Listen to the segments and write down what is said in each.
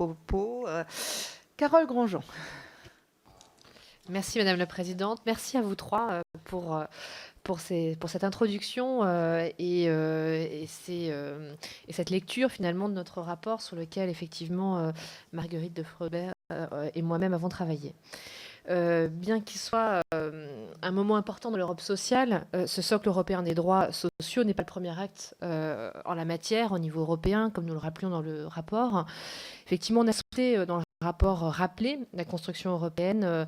propos. Carole Grandjean. Merci Madame la Présidente. Merci à vous trois pour cette introduction et cette lecture finalement de notre rapport sur lequel effectivement Marguerite de Frober et moi-même avons travaillé. Bien qu'il soit un moment important dans l'Europe sociale, ce socle européen des droits sociaux n'est pas le premier acte en la matière au niveau européen, comme nous le rappelions dans le rapport. Effectivement, on a souhaité dans le rapport rappeler la construction européenne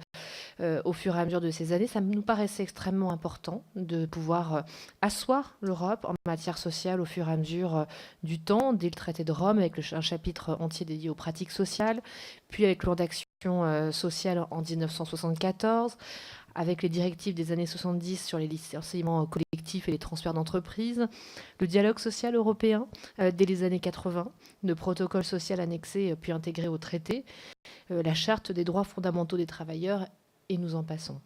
au fur et à mesure de ces années. Ça nous paraissait extrêmement important de pouvoir asseoir l'Europe en matière sociale au fur et à mesure du temps, dès le traité de Rome, avec un chapitre entier dédié aux pratiques sociales, puis avec le plan d'action sociale en 1974, avec les directives des années 70 sur les licenciements collectifs et les transferts d'entreprises, le dialogue social européen dès les années 80, le protocole social annexé puis intégré au traité, la charte des droits fondamentaux des travailleurs, et nous en passons.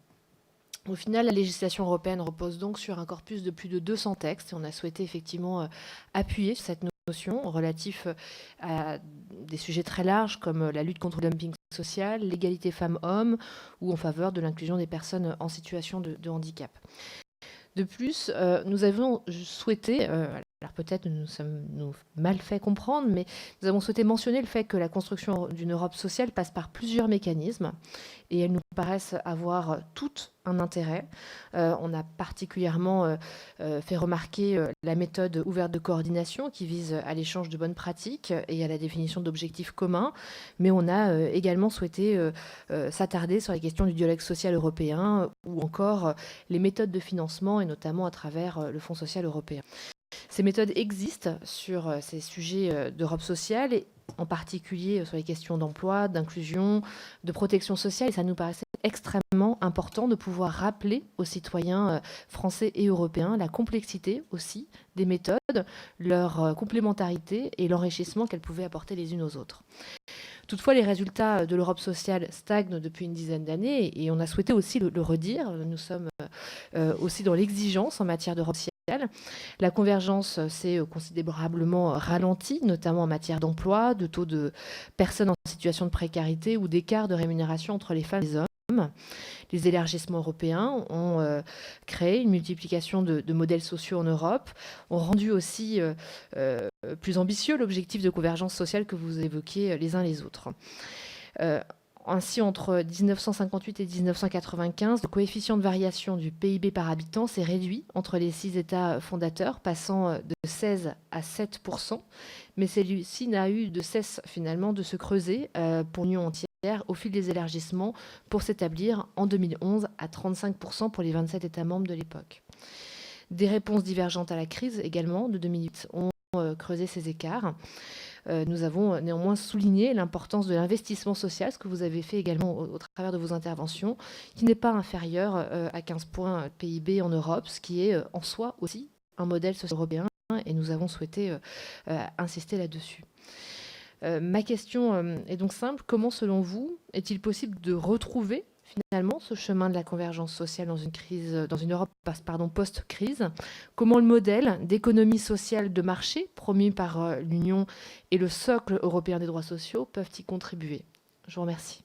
Au final, la législation européenne repose donc sur un corpus de plus de 200 textes et on a souhaité effectivement appuyer sur cette notion relative à des sujets très larges comme la lutte contre le dumping social, l'égalité femmes-hommes ou en faveur de l'inclusion des personnes en situation de handicap. De plus, nous avons souhaité, alors peut-être nous sommes mal fait comprendre, mais nous avons souhaité mentionner le fait que la construction d'une Europe sociale passe par plusieurs mécanismes et elles nous paraissent avoir toutes un intérêt. On a particulièrement fait remarquer la méthode ouverte de coordination qui vise à l'échange de bonnes pratiques et à la définition d'objectifs communs, mais on a également souhaité s'attarder sur les questions du dialogue social européen ou encore les méthodes de financement et notamment à travers le Fonds social européen. Ces méthodes existent sur ces sujets d'Europe sociale, et en particulier sur les questions d'emploi, d'inclusion, de protection sociale. Et ça nous paraissait extrêmement important de pouvoir rappeler aux citoyens français et européens la complexité aussi des méthodes, leur complémentarité et l'enrichissement qu'elles pouvaient apporter les unes aux autres. Toutefois, les résultats de l'Europe sociale stagnent depuis une dizaine d'années et on a souhaité aussi le redire. Nous sommes aussi dans l'exigence en matière d'Europe sociale. La convergence s'est considérablement ralentie, notamment en matière d'emploi, de taux de personnes en situation de précarité ou d'écart de rémunération entre les femmes et les hommes. Les élargissements européens ont créé une multiplication de modèles sociaux en Europe, ont rendu aussi plus ambitieux l'objectif de convergence sociale que vous évoquiez les uns les autres. Ainsi, entre 1958 et 1995, le coefficient de variation du PIB par habitant s'est réduit entre les 6 États fondateurs, passant de 16 à 7%, mais celui-ci n'a eu de cesse finalement de se creuser pour l'Union entière au fil des élargissements pour s'établir en 2011 à 35% pour les 27 États membres de l'époque. Des réponses divergentes à la crise également de 2008 ont creusé ces écarts. Nous avons néanmoins souligné l'importance de l'investissement social, ce que vous avez fait également au travers de vos interventions, qui n'est pas inférieur à 15 points de PIB en Europe, ce qui est en soi aussi un modèle social européen, et nous avons souhaité insister là-dessus. Ma question est donc simple. Comment, selon vous, est-il possible de retrouver finalement ce chemin de la convergence sociale dans une Europe post-crise? Comment le modèle d'économie sociale de marché promu par l'Union et le socle européen des droits sociaux peuvent y contribuer? Je vous remercie.